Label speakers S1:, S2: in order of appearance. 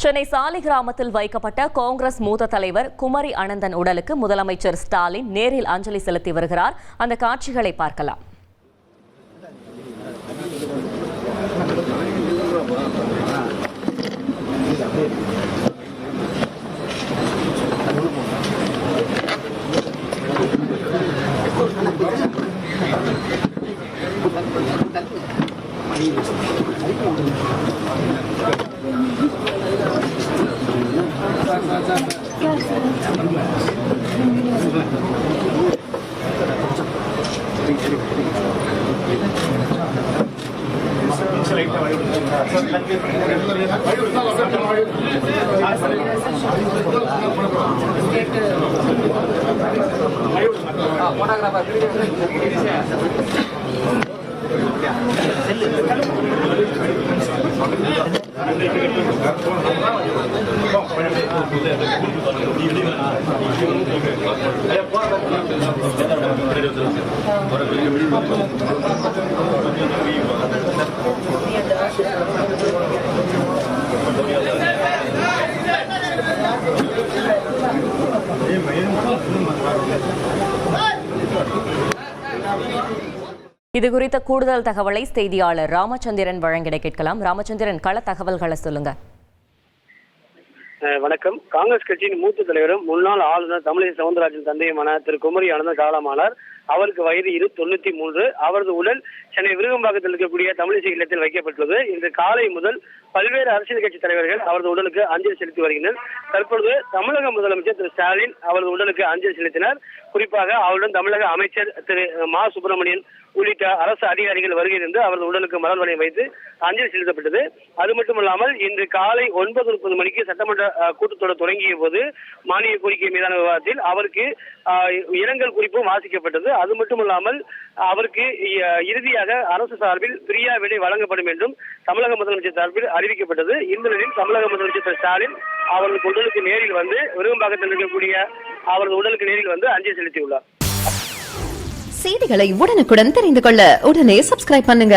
S1: சென்னை சாலிகிராமத்தில் வைக்கப்பட்ட காங்கிரஸ் மூத்த தலைவர் குமரி அனந்தன் உடலுக்கு முதலமைச்சர் ஸ்டாலின் நேரில் அஞ்சலி செலுத்தி வருகிறார். அந்த காட்சிகளை பார்க்கலாம். இதுகுறித்த கூடுதல் தகவலை செய்தியாளர் ராமச்சந்திரன் வழங்கிட கேட்கலாம். ராமச்சந்திரன், கள தகவல்களை சொல்லுங்க.
S2: வணக்கம். காங்கிரஸ் கட்சியின் மூத்த தலைவரும் முன்னாள் ஆளுநர் தமிழிசை சவுந்தரராஜன் தந்தையுமான திரு குமரி அனந்தன் காலமானார். அவருக்கு வயது 93. அவரது உடல் சென்னை விருகம்பாக்கத்தில் இருக்கக்கூடிய தமிழிசை இல்லத்தில் வைக்கப்பட்டுள்ளது. இன்று காலை முதல் பல்வேறு அரசியல் கட்சி தலைவர்கள் அவரது உடலுக்கு அஞ்சலி செலுத்தி வருகின்றனர். தற்பொழுது தமிழக முதலமைச்சர் திரு ஸ்டாலின் அவரது உடலுக்கு அஞ்சலி செலுத்தினார். குறிப்பாக அவருடன் தமிழக அமைச்சர் திரு மா சுப்பிரமணியன் உள்ளிட்ட அரசு அதிகாரிகள் வருகிறது. அவரது உடலுக்கு மலர் வளையம் வைத்து அஞ்சலி செலுத்தப்பட்டது. அது மட்டுமல்லாமல் இன்று காலை 9:30 மணிக்கு சட்டமன்ற கூட்டத்தொடர் தொடங்கிய போது மானிய கோரிக்கை மீதான விவாதத்தில் அவருக்கு இரங்கல் குறிப்பும் வாசிக்கப்பட்டது. அது மட்டுமல்லாமல் அவருக்கு இறுதியாக அரசு சார்பில் பிரியா விடை வழங்கப்படும் என்றும் தமிழக முதலமைச்சர் சார்பில் அறிவிக்கப்பட்டது. இந்த நிலையில் தமிழக முதலமைச்சர் திரு ஸ்டாலின் அவரது உடலுக்கு நேரில் வந்து விருகம்பாக்கத்தில் இருக்கக்கூடிய அவரது உடலுக்கு நேரில் வந்து அஞ்சலி செலுத்தியுள்ளார்.
S3: செய்திகளை உடனுக்குடன் தெரிந்து கொள்ள உடனே சப்ஸ்கிரைப் பண்ணுங்க.